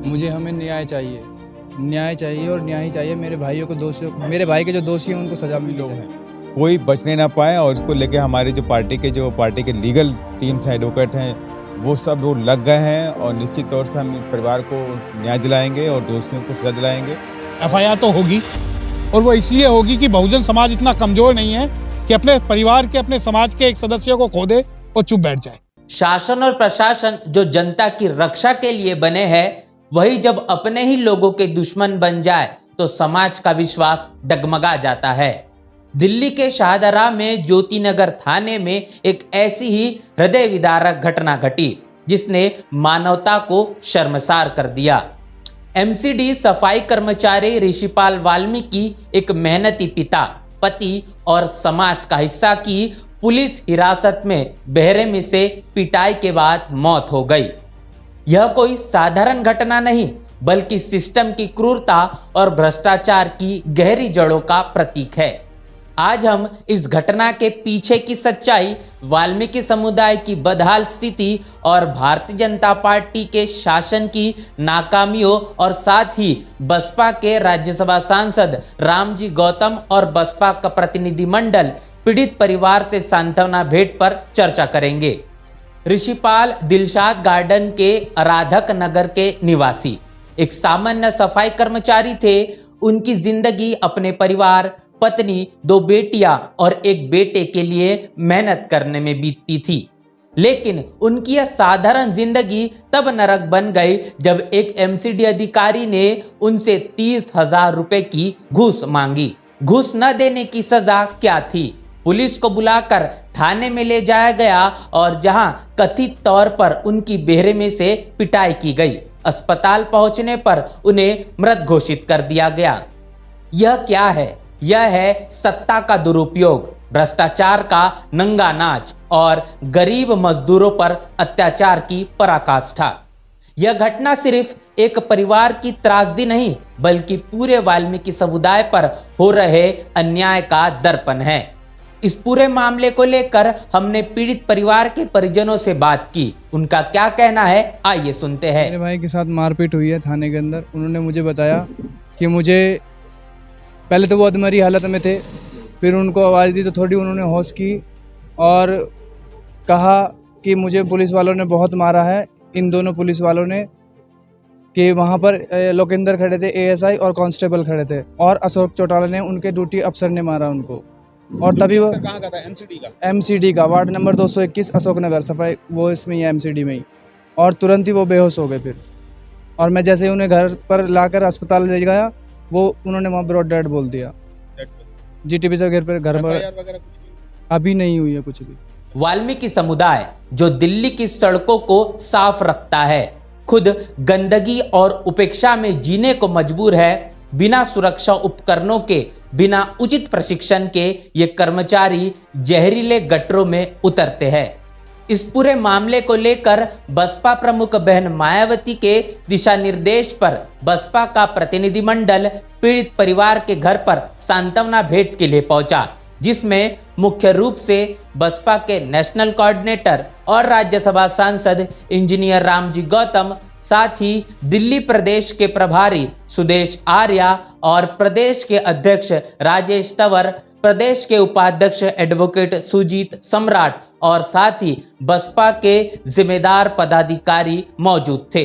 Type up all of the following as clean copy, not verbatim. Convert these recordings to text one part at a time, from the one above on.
मुझे हमें न्याय चाहिए, न्याय चाहिए और न्याय ही चाहिए। मेरे भाइयों को दोषियों मेरे भाई के जो दोषी हैं उनको सज़ा मिलनी चाहिए। कोई बचने ना पाए और इसको लेके हमारी जो पार्टी के लीगल टीम्स हैं, एडवोकेट हैं, वो सब लोग लग गए हैं और निश्चित तौर से हम इस परिवार को न्याय दिलाएँगे और दोषियों को सज़ा दिलाएँगे। एफआईआर तो होगी और वो इसलिए होगी कि बहुजन समाज इतना कमजोर नहीं है कि अपने परिवार के, अपने समाज के एक सदस्य को खो दे और चुप बैठ जाए। शासन और प्रशासन जो जनता की रक्षा के लिए बने हैं, वही जब अपने ही लोगों के दुश्मन बन जाए तो समाज का विश्वास डगमगा जाता है। दिल्ली के शाहदरा में ज्योतिनगर थाने में एक ऐसी ही हृदय विदारक घटना घटी जिसने मानवता को शर्मसार कर दिया। एमसीडी सफाई कर्मचारी ऋषिपाल वाल्मीकि एक मेहनती पिता, पति और समाज का हिस्सा की पुलिस हिरासत में बेरहमी से पिटाई के बाद मौत हो गई। यह कोई साधारण घटना नहीं बल्कि सिस्टम की क्रूरता और भ्रष्टाचार की गहरी जड़ों का प्रतीक है। आज हम इस घटना के पीछे की सच्चाई, वाल्मीकि समुदाय की बदहाल स्थिति और भारतीय जनता पार्टी के शासन की नाकामियों और साथ ही बसपा के राज्यसभा सांसद रामजी गौतम और बसपा का प्रतिनिधिमंडल पीड़ित परिवार से सांत्वना भेंट पर चर्चा करेंगे। ऋषिपाल दिलशाद गार्डन के आराधक नगर के निवासी एक सामान्य सफाई कर्मचारी थे। उनकी जिंदगी अपने परिवार, पत्नी, 2 बेटियां और एक बेटे के लिए मेहनत करने में बीतती थी। लेकिन उनकी यह साधारण जिंदगी तब नरक बन गई जब एक एमसीडी अधिकारी ने उनसे 30,000 रुपए की घूस मांगी। घूस न देने की सजा क्या थी? पुलिस को बुलाकर थाने में ले जाया गया और जहां कथित तौर पर उनकी बेरहमी से पिटाई की गई। अस्पताल पहुंचने पर उन्हें मृत घोषित कर दिया गया। यह क्या है? यह है सत्ता का दुरुपयोग, भ्रष्टाचार का नंगा नाच और गरीब मजदूरों पर अत्याचार की पराकाष्ठा। यह घटना सिर्फ एक परिवार की त्रासदी नहीं बल्कि पूरे वाल्मीकि समुदाय पर हो रहे अन्याय का दर्पण है। इस पूरे मामले को लेकर हमने पीड़ित परिवार के परिजनों से बात की। उनका क्या कहना है, आइए सुनते हैं। मेरे भाई के साथ मारपीट हुई है थाने के अंदर। उन्होंने मुझे बताया कि मुझे पहले तो वो अधमरी हालत में थे, फिर उनको आवाज़ दी तो थोड़ी उन्होंने होश की और कहा कि मुझे पुलिस वालों ने बहुत मारा है। इन दोनों पुलिस वालों ने, कि वहाँ पर लोकेंद्र खड़े थे, एएसआई और कांस्टेबल खड़े थे और अशोक चौटाला ने, उनके ड्यूटी अफसर ने मारा उनको। और तभी वो कहाँ का था? एमसीडी का वार्ड नंबर 221 अशोक नगर सफाई, वो इसमें ही एमसीडी में ही। और तुरंत ही वो बेहोश हो गए फिर। और मैं जैसे ही उन्हें घर पर लाकर अस्पताल ले गया, वो उन्होंने वहाँ ब्रॉड डेड बोल दिया। जीटीपी से घर पर अभी नहीं हुई है कुछ भी। वाल्मीकि समुदाय जो दिल्ली की सड़कों को साफ रखता है, खुद गंदगी और उपेक्षा में जीने को मजबूर है। बिना सुरक्षा उपकरणों के, बिना उचित प्रशिक्षण के ये कर्मचारी जहरीले गटरों में उतरते हैं। इस पूरे मामले को लेकर बसपा प्रमुख बहन मायावती के दिशा निर्देश पर बसपा का प्रतिनिधिमंडल पीड़ित परिवार के घर पर सांत्वना भेंट के लिए पहुंचा, जिसमें मुख्य रूप से बसपा के नेशनल कोऑर्डिनेटर और राज्यसभा सांसद इंजीनियर रामजी गौतम, साथ ही दिल्ली प्रदेश के प्रभारी सुदेश आर्या और प्रदेश के अध्यक्ष राजेश तंवर, प्रदेश के उपाध्यक्ष एडवोकेट सुजीत सम्राट और साथ ही बसपा के जिम्मेदार पदाधिकारी मौजूद थे।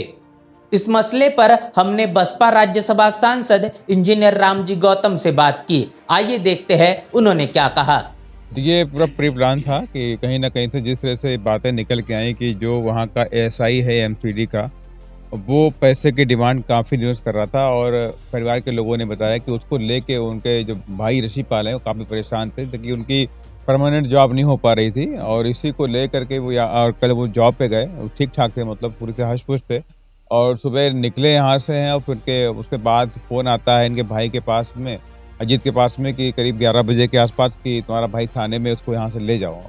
इस मसले पर हमने बसपा राज्यसभा सांसद इंजीनियर रामजी गौतम से बात की। आइए देखते हैं उन्होंने क्या कहा। ये पूरा प्री प्लान था कि कहीं ना कहीं से जिस तरह से बातें निकल के आई कि जो वहाँ का एएसआई है एमसीडी का, वो पैसे की डिमांड काफ़ी दिनों से कर रहा था और परिवार के लोगों ने बताया कि उसको लेके उनके जो भाई ऋषिपाल हैं वो काफ़ी परेशान थे क्योंकि उनकी परमानेंट जॉब नहीं हो पा रही थी और इसी को ले करके वो और कल वो जॉब पे गए, ठीक ठाक थे, मतलब पूरी से हष्ट-पुष्ट थे और सुबह निकले यहाँ से हैं और फिर उसके बाद फ़ोन आता है इनके भाई के पास में, अजीत के पास में, कि करीब 11 बजे के आसपास कि तुम्हारा भाई थाने में, उसको यहाँ से ले जाओ।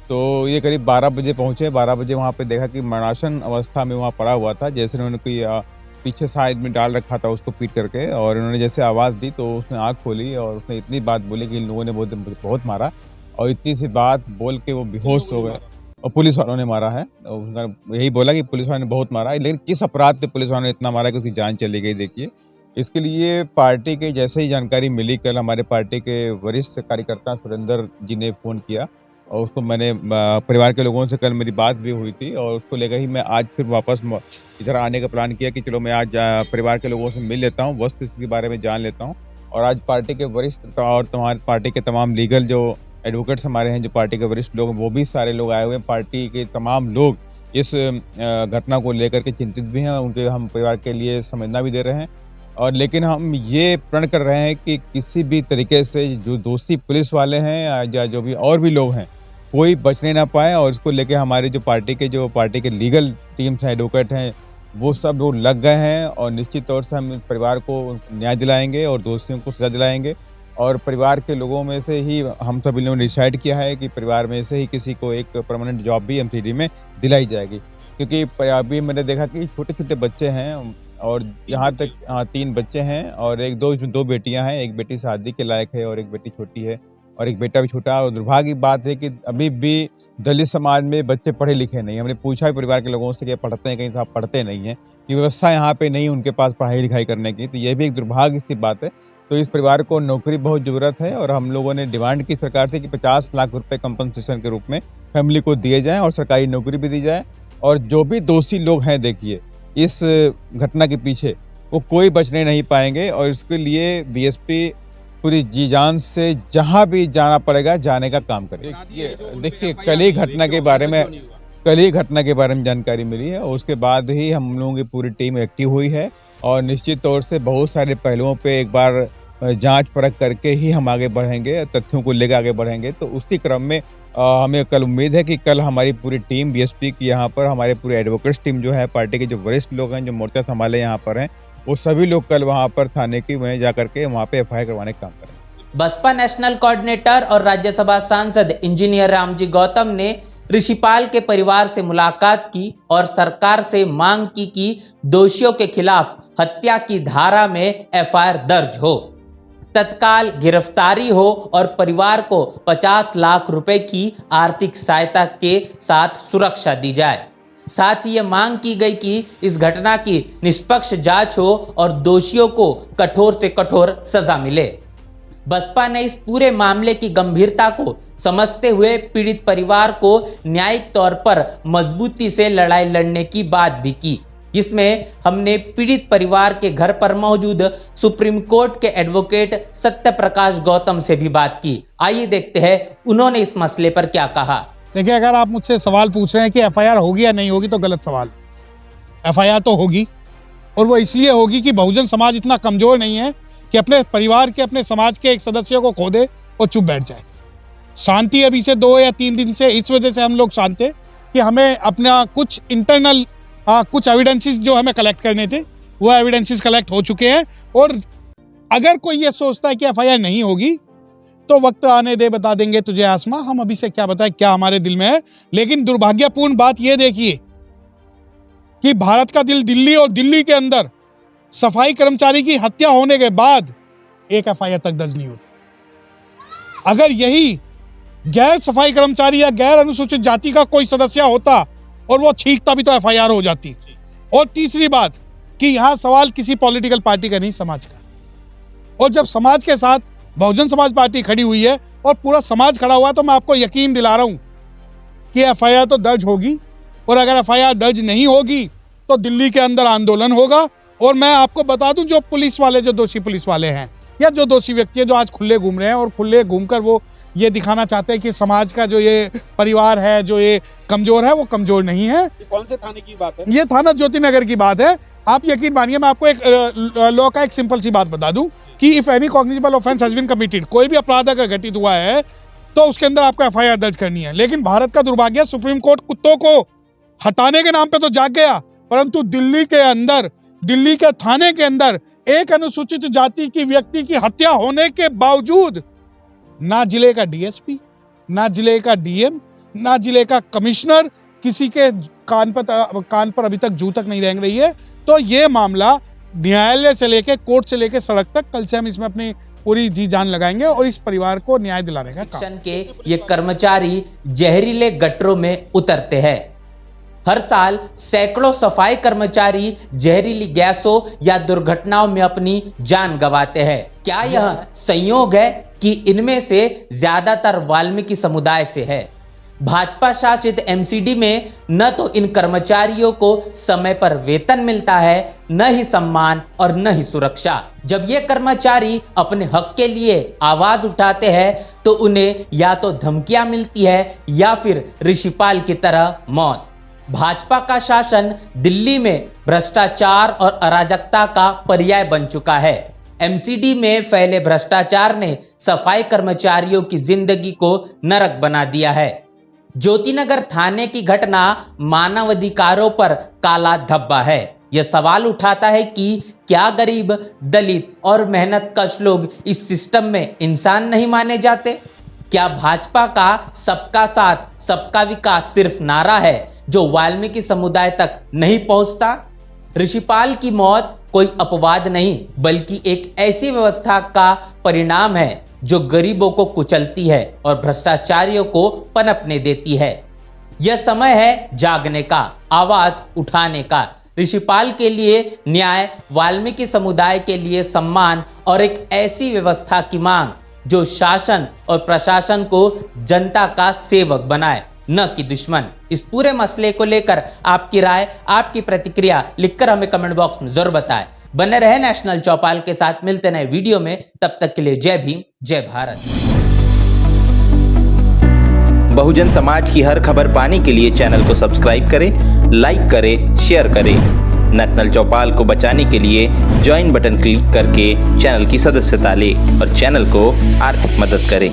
तो ये करीब 12 बजे पहुँचे। 12 बजे वहाँ पे देखा कि मरणासन अवस्था में वहाँ पड़ा हुआ था, जैसे उन्होंने कोई पीछे साइड में डाल रखा था उसको पीट करके, और उन्होंने जैसे आवाज़ दी तो उसने आँख खोली और उसने इतनी बात बोली कि इन लोगों ने बहुत मारा और इतनी सी बात बोल के वो बेहोश हो गए और पुलिस वालों ने मारा है। और उनका यही बोला कि पुलिस वालों ने बहुत मारा है, लेकिन किस अपराध पे पुलिस वालों ने इतना मारा कि उसकी जान चली गई देखिए। इसके लिए पार्टी के जैसे ही जानकारी मिली, कल हमारे पार्टी के वरिष्ठ कार्यकर्ता सुरेंद्र जी ने फ़ोन किया और उसको मैंने परिवार के लोगों से कल मेरी बात भी हुई थी और उसको लेकर ही मैं आज फिर वापस इधर आने का प्लान किया कि चलो मैं आज परिवार के लोगों से मिल लेता हूँ, वस्तुस्थिति के बारे में जान लेता हूँ। और आज पार्टी के वरिष्ठ और तुम्हारे पार्टी के तमाम लीगल जो एडवोकेट्स हमारे हैं, जो पार्टी के वरिष्ठ लोग, वो भी सारे लोग आए हुए हैं। पार्टी के तमाम लोग इस घटना को लेकर के चिंतित भी हैं, उनके हम परिवार के लिए संवेदना भी दे रहे हैं। और लेकिन हम ये प्रण कर रहे हैं कि किसी भी तरीके से जो दोषी पुलिस वाले हैं या जो भी और भी लोग हैं, कोई बचने ना पाए। और इसको लेके हमारी जो पार्टी के लीगल टीम्स हैं, एडवोकेट हैं, वो सब लोग लग गए हैं और निश्चित तौर से हम इस परिवार को न्याय दिलाएंगे और दोषियों को सजा दिलाएंगे। और परिवार के लोगों में से ही हम सभी लोगों ने डिसाइड किया है कि परिवार में से ही किसी को एक परमानेंट जॉब भी एमसीडी में दिलाई जाएगी, क्योंकि अभी मैंने देखा कि छोटे-छोटे बच्चे हैं और यहाँ तक 3 बच्चे हैं और दो बेटियाँ हैं। एक बेटी शादी के लायक है और एक बेटी छोटी है और एक बेटा भी छोटा है। और दुर्भाग्य की बात है कि अभी भी दलित समाज में बच्चे पढ़े लिखे नहीं हैं। हमने पूछा भी परिवार के लोगों से कि पढ़ते हैं, कहीं साहब पढ़ते नहीं हैं, कि व्यवस्था यहाँ पे नहीं उनके पास पढ़ाई लिखाई करने की। तो ये भी एक दुर्भाग्य की बात है। तो इस परिवार को नौकरी बहुत ज़रूरत है और हम लोगों ने डिमांड की सरकार से कि 50 लाख रुपए कंपनसेशन के रूप में फैमिली को दिए जाएँ और सरकारी नौकरी भी दी जाए। और जो भी दोषी लोग हैं देखिए इस घटना के पीछे, वो कोई बचने नहीं पाएंगे और इसके लिए बीएसपी पूरी जी जान से जहाँ भी जाना पड़ेगा जाने का काम करेगा। देखिए कल ही घटना के बारे में जानकारी मिली है और उसके बाद ही हम लोगों की पूरी टीम एक्टिव हुई है और निश्चित तौर से बहुत सारे पहलुओं पे एक बार जांच परख करके ही हम आगे बढ़ेंगे, तथ्यों को लेकर आगे बढ़ेंगे। तो उसी क्रम में हमें कल उम्मीद है कि कल हमारी पूरी टीम बीएसपी की यहाँ पर हमारे पूरे एडवोकेट्स टीम जो है, पार्टी के जो वरिष्ठ लोग हैं जो मोर्चा संभाले यहाँ पर हैं, वो सभी लोग कल वहाँ पर थाने की में जाकर के वहाँ पे एफआईआर करवाने का काम करेंगे। बसपा नेशनल कोऑर्डिनेटर और राज्यसभा सांसद इंजीनियर रामजी गौतम ने ऋषिपाल के परिवार से मुलाकात की और सरकार से मांग की कि दोषियों के खिलाफ हत्या की धारा में एफआईआर दर्ज हो, तत्काल गिरफ्तारी हो और परिवार को 50 लाख रुपए की आर्थिक सहायता के साथ सुरक्षा दी जाए। साथ ही ये मांग की गई कि इस घटना की निष्पक्ष जांच हो और दोषियों को कठोर से कठोर सजा मिले। बसपा ने इस पूरे मामले की गंभीरता को समझते हुए पीड़ित परिवार को न्यायिक तौर पर मजबूती से लड़ाई लड़ने की बात भी की, जिसमें हमने पीड़ित परिवार के घर पर मौजूद सुप्रीम कोर्ट के एडवोकेट सत्य प्रकाश गौतम से भी बात की। आइए देखते हैं उन्होंने इस मसले पर क्या कहा। देखिए, अगर आप मुझसे सवाल पूछ रहे हैं कि एफआईआर होगी या नहीं होगी तो गलत सवाल है। एफआईआर तो होगी और वो इसलिए होगी कि बहुजन समाज इतना कमजोर नहीं है कि अपने परिवार के, अपने समाज के एक सदस्य को खो दे और चुप बैठ जाए। शांति अभी से 2 या 3 दिन से इस वजह से हम लोग शांत थे कि हमें अपना कुछ इंटरनल कुछ एविडेंसेस जो हमें कलेक्ट करने थे वो एविडेंसेस कलेक्ट हो चुके हैं। और अगर कोई ये सोचता है कि एफआईआर नहीं होगी तो वक्त आने दे, बता देंगे तुझे आसमां। हम अभी से क्या बताएं क्या हमारे दिल में है। लेकिन दुर्भाग्यपूर्ण बात ये देखिए कि भारत का दिल दिल्ली और दिल्ली के अंदर सफाई कर्मचारी की हत्या होने के बाद एक एफआईआर तक दर्ज नहीं होती। अगर यही गैर सफाई कर्मचारी या गैर अनुसूचित जाति का कोई सदस्य होता और वो छींकता भी तो एफआईआर हो जाती। और तीसरी बात कि यहाँ सवाल किसी पॉलिटिकल पार्टी का नहीं, समाज का। और जब समाज के साथ बहुजन समाज पार्टी खड़ी हुई है और पूरा समाज खड़ा हुआ है तो मैं आपको यकीन दिला रहा हूं कि एफआईआर तो दर्ज होगी। और अगर एफआईआर दर्ज नहीं होगी तो दिल्ली के अंदर आंदोलन होगा। और मैं आपको बता दूं, जो पुलिस वाले, जो दोषी पुलिस वाले हैं या जो दोषी व्यक्ति है जो आज खुले घूम रहे हैं और खुले घूमकर वो ये दिखाना चाहते हैं कि समाज का जो ये परिवार है, जो ये कमजोर है, वो कमजोर नहीं है। कौन से थाने की बात है? ये थाना ज्योति नगर की बात है। आप यकीन मानिए, मैं आपको एक लॉ का एक सिंपल सी बात बता दूं कि if any cognizable offence has been committed, कोई भी अपराध अगर घटित हुआ है तो उसके अंदर आपको एफआईआर दर्ज करनी है। लेकिन भारत का दुर्भाग्य, सुप्रीम कोर्ट कुत्तों को हटाने के नाम पे तो जाग गया, परंतु दिल्ली के अंदर, दिल्ली के थाने के अंदर एक अनुसूचित जाति की व्यक्ति की हत्या होने के बावजूद ना जिले का डीएसपी, ना जिले का डीएम, ना जिले का कमिश्नर किसी के कान पर अभी तक जू तक नहीं रेंग रही है। तो ये मामला न्यायालय से लेके, कोर्ट से लेके सड़क तक, कल से हम इसमें अपनी पूरी जी जान लगाएंगे और इस परिवार को न्याय दिलाने का काम। शिक्षण के ये कर्मचारी जहरीले गटरों में उतरते हैं। हर साल सैकड़ों सफाई कर्मचारी जहरीली गैसों या दुर्घटनाओं में अपनी जान गंवाते हैं। क्या यह संयोग है कि इनमें से ज्यादातर वाल्मीकि समुदाय से है? भाजपा शासित एमसीडी में न तो इन कर्मचारियों को समय पर वेतन मिलता है, न ही सम्मान और न ही सुरक्षा। जब ये कर्मचारी अपने हक के लिए आवाज उठाते हैं तो उन्हें या तो धमकियां मिलती है या फिर ऋषिपाल की तरह मौत। भाजपा का शासन दिल्ली में भ्रष्टाचार और अराजकता का पर्याय बन चुका है। एमसीडी में फैले भ्रष्टाचार ने सफाई कर्मचारियों की जिंदगी को नरक बना दिया है। ज्योतिनगर थाने की घटना मानवाधिकारों पर काला धब्बा है। यह सवाल उठाता है कि क्या गरीब, दलित और मेहनतकश लोग इस सिस्टम में इंसान नहीं माने जाते? क्या भाजपा का सबका साथ सबका विकास सिर्फ नारा है जो वाल्मीकि समुदाय तक नहीं पहुंचता? ऋषिपाल की मौत कोई अपवाद नहीं बल्कि एक ऐसी व्यवस्था का परिणाम है जो गरीबों को कुचलती है और भ्रष्टाचारियों को पनपने देती है। यह समय है जागने का, आवाज उठाने का। ऋषिपाल के लिए न्याय, वाल्मीकि समुदाय के लिए सम्मान और एक ऐसी व्यवस्था की मांग जो शासन और प्रशासन को जनता का सेवक बनाए, न कि दुश्मन। इस पूरे मसले को लेकर आपकी राय, आपकी प्रतिक्रिया लिखकर हमें कमेंट बॉक्स में जरूर बताएं। बने रहे नेशनल चौपाल के साथ, मिलते नए वीडियो में। तब तक के लिए जय भीम, जय भारत। बहुजन समाज की हर खबर पाने के लिए चैनल को सब्सक्राइब करें, लाइक करें, शेयर करें। नेशनल चौपाल को बचाने के लिए ज्वाइन बटन क्लिक करके चैनल की सदस्यता लें और चैनल को आर्थिक मदद करें।